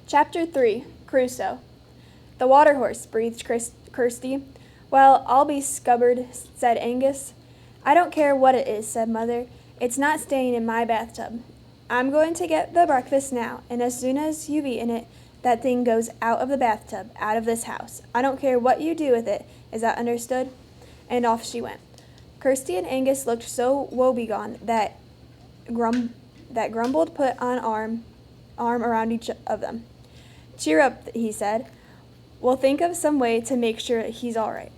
Chapter 3 Crusoe. The water horse, breathed Kirsty. Well, I'll be scubbered, said Angus. I don't care what it is, said Mother. It's not staying in my bathtub. I'm going to get the breakfast now, and as soon as you've eaten it, that thing goes out of the bathtub, out of this house. I don't care what you do with it. Is that understood? And off she went. Kirsty and Angus looked so woebegone that Grumbled put an arm around each of them. Cheer up, he said. We'll think of some way to make sure he's all right.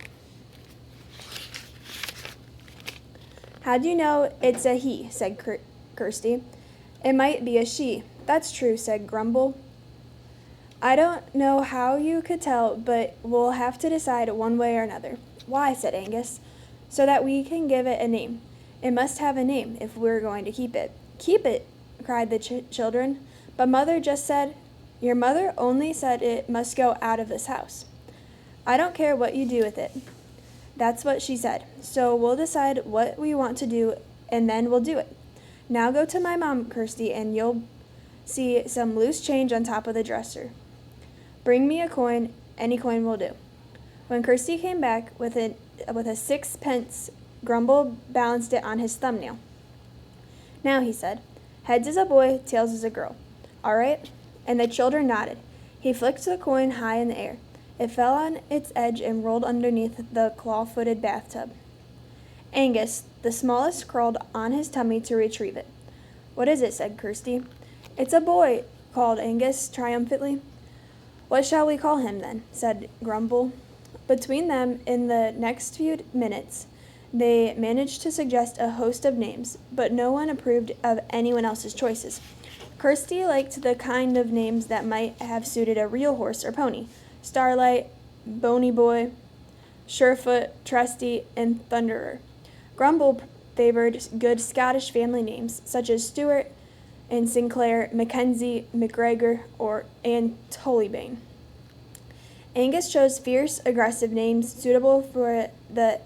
How do you know it's a he, said Kirsty. It might be a she. That's true, said Grumble. I don't know how you could tell, but we'll have to decide one way or another. Why, said Angus. So that we can give it a name. It must have a name if we're going to keep it. Keep it, cried the children. But Mother just said, Your mother only said it must go out of this house. I don't care what you do with it. That's what she said. So we'll decide what we want to do, and then we'll do it. Now go to my mom, Kirsty, and you'll see some loose change on top of the dresser. Bring me a coin. Any coin will do. When Kirsty came back with a 6 pence, Grumble balanced it on his thumbnail. Now, he said, heads is a boy, tails is a girl. All right? And the children nodded. He flicked the coin high in the air. It fell on its edge and rolled underneath the claw-footed bathtub. Angus, the smallest, crawled on his tummy to retrieve it. What is it? Said Kirsty. It's a boy, called Angus triumphantly. What shall we call him, then? Said Grumble. Between them, in the next few minutes, they managed to suggest a host of names, but no one approved of anyone else's choices. Kirsty liked the kind of names that might have suited a real horse or pony. Starlight, Bony Boy, Surefoot, Trusty, and Thunderer. Grumble favored good Scottish family names, such as Stewart and Sinclair, Mackenzie, McGregor, and Tullybane. Angus chose fierce, aggressive names suitable for the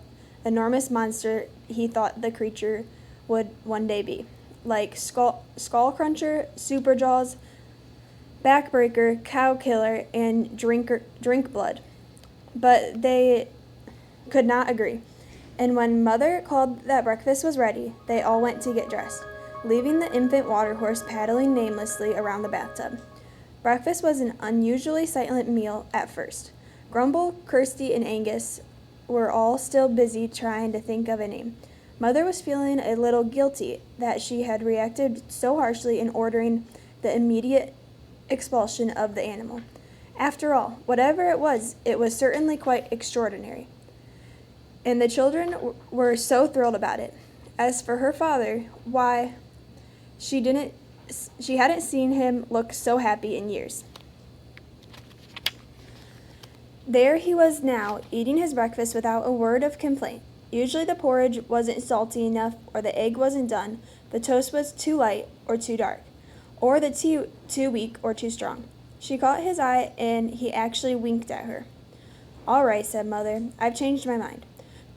enormous monster he thought the creature would one day be, like Skull Cruncher, Super Jaws, Backbreaker, Cow Killer, and Drink Blood. But they could not agree. And when Mother called that breakfast was ready, they all went to get dressed, leaving the infant water horse paddling namelessly around the bathtub. Breakfast was an unusually silent meal at first. Grumble, Kirsty, and Angus were all still busy trying to think of a name. Mother was feeling a little guilty that she had reacted so harshly in ordering the immediate expulsion of the animal. After all, whatever it was certainly quite extraordinary. And the children were so thrilled about it. As for her father, why, she hadn't seen him look so happy in years. There he was now, eating his breakfast without a word of complaint. Usually the porridge wasn't salty enough, or the egg wasn't done, the toast was too light or too dark, or the tea too weak or too strong. She caught his eye, and he actually winked at her. All right, said Mother, I've changed my mind.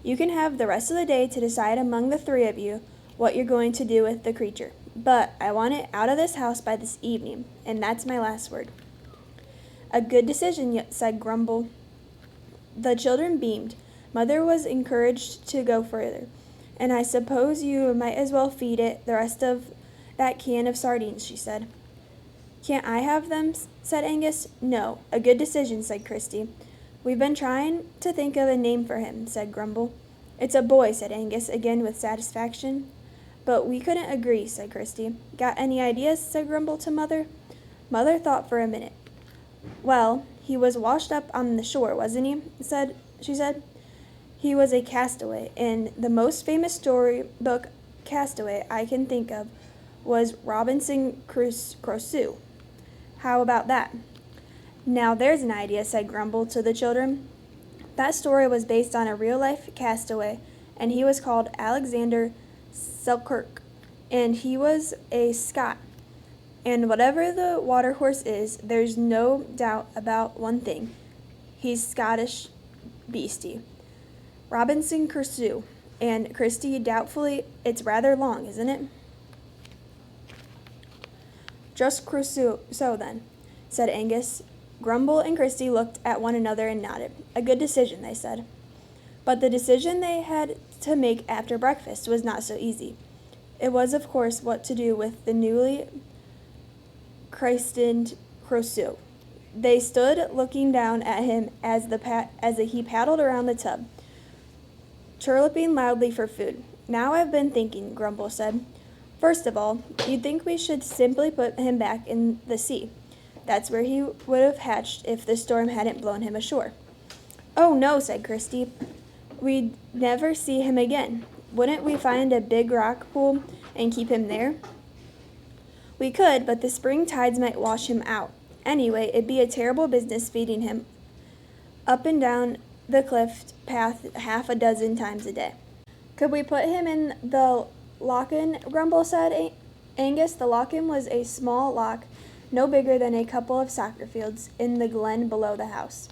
You can have the rest of the day to decide among the three of you what you're going to do with the creature. But I want it out of this house by this evening, and that's my last word. A good decision, said Grumble. The children beamed. Mother was encouraged to go further. And I suppose you might as well feed it the rest of that can of sardines, she said. Can't I have them? Said Angus. No, a good decision, said Kirsty. We've been trying to think of a name for him, said Grumble. It's a boy, said Angus, again with satisfaction. But we couldn't agree, said Kirsty. Got any ideas? Said Grumble to Mother. Mother thought for a minute. Well, he was washed up on the shore, wasn't he? She said. He was a castaway, and the most famous storybook castaway I can think of was Robinson Crusoe. How about that? Now there's an idea, said Grumble to the children. That story was based on a real-life castaway, and he was called Alexander Selkirk, and he was a Scot. And whatever the water horse is, there's no doubt about one thing. He's Scottish beastie. Robinson Crusoe. And Kirsty, doubtfully, it's rather long, isn't it? Just Crusoe, then, said Angus. Grumble and Kirsty looked at one another and nodded. A good decision, they said. But the decision they had to make after breakfast was not so easy. It was, of course, what to do with the newly christened Crusoe. They stood looking down at him as he paddled around the tub, chirruping loudly for food. Now I've been thinking, Grumble said. First of all, you'd think we should simply put him back in the sea. That's where he would have hatched if the storm hadn't blown him ashore. Oh, no, said Kirsty. We'd never see him again. Wouldn't we find a big rock pool and keep him there? We could, but the spring tides might wash him out. Anyway, it'd be a terrible business feeding him up and down the cliff path half a dozen times a day. Could we put him in the loch-in? Grumble said. Angus, the loch-in was a small loch, no bigger than a couple of soccer fields, in the glen below the house.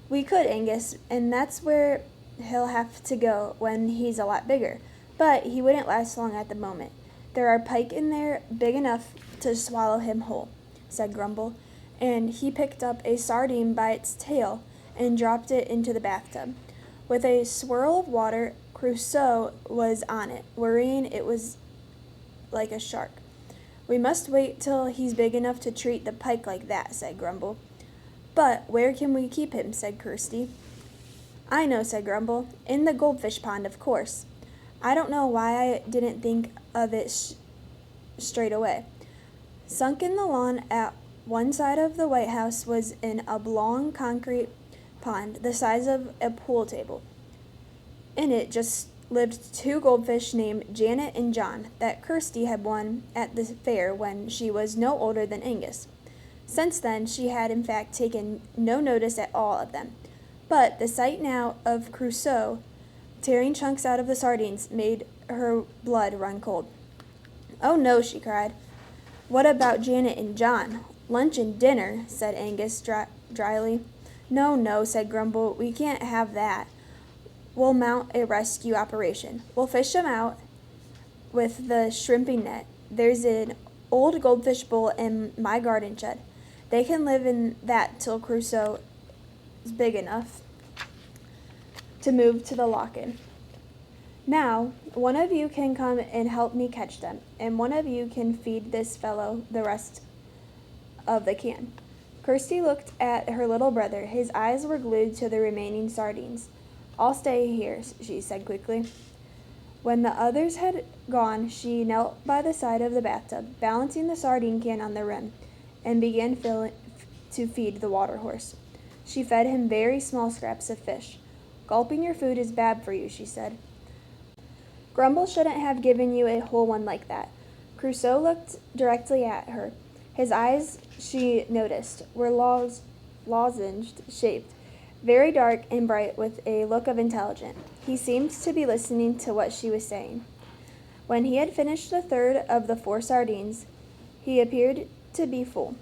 We could, Angus, and that's where he'll have to go when he's a lot bigger. But he wouldn't last long at the moment. There are pike in there big enough to swallow him whole, said Grumble, and he picked up a sardine by its tail and dropped it into the bathtub. With a swirl of water, Crusoe was on it, worrying it was like a shark. We must wait till he's big enough to treat the pike like that, said Grumble. But where can we keep him, said Kirsty. I know, said Grumble. In the goldfish pond, of course. I don't know why I didn't think of it straight away. Sunk in the lawn at one side of the White House was an oblong concrete pond the size of a pool table. In it just lived two goldfish named Janet and John that Kirsty had won at the fair when she was no older than Angus. Since then, she had in fact taken no notice at all of them. But the sight now of Crusoe tearing chunks out of the sardines made her blood run cold. Oh no, she cried. What about Janet and John? Lunch and dinner, said Angus dryly. No, said Grumble. We can't have that. We'll mount a rescue operation. We'll fish them out with the shrimping net. There's an old goldfish bowl in my garden shed. They can live in that till Crusoe is big enough to move to the loch-in. Now, one of you can come and help me catch them, and one of you can feed this fellow the rest of the can. Kirsty looked at her little brother. His eyes were glued to the remaining sardines. I'll stay here, she said quickly. When the others had gone, she knelt by the side of the bathtub, balancing the sardine can on the rim, and began to feed the water horse. She fed him very small scraps of fish. Gulping your food is bad for you, she said. Grumble shouldn't have given you a whole one like that. Crusoe looked directly at her. His eyes, she noticed, were lozenge-shaped, very dark and bright with a look of intelligence. He seemed to be listening to what she was saying. When he had finished the third of the 4 sardines, he appeared to be full,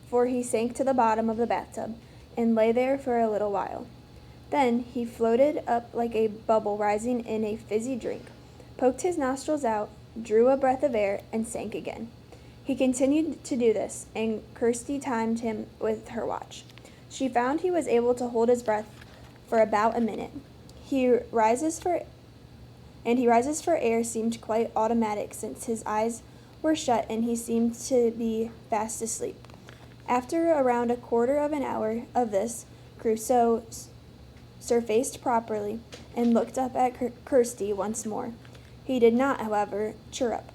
for he sank to the bottom of the bathtub and lay there for a little while. Then he floated up like a bubble rising in a fizzy drink, poked his nostrils out, drew a breath of air, and sank again. He continued to do this, and Kirsty timed him with her watch. She found he was able to hold his breath for about a minute. He rises for air seemed quite automatic since his eyes were shut and he seemed to be fast asleep. After around a quarter of an hour of this, Crusoe surfaced properly and looked up at Kirsty once more. He did not, however, chirrup.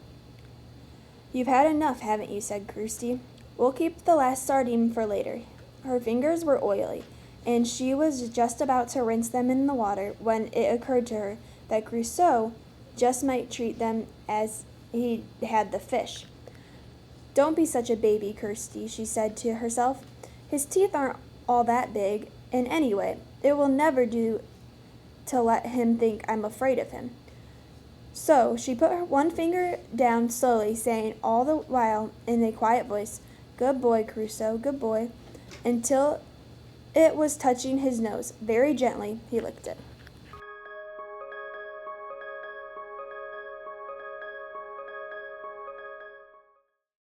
You've had enough, haven't you, said Kirsty. We'll keep the last sardine for later. Her fingers were oily, and she was just about to rinse them in the water when it occurred to her that Crusoe just might treat them as he had the fish. Don't be such a baby, Kirsty, she said to herself. His teeth aren't all that big, and anyway, it will never do to let him think I'm afraid of him. So she put her one finger down slowly, saying all the while in a quiet voice, Good boy, Crusoe, good boy, until it was touching his nose. Very gently, he licked it.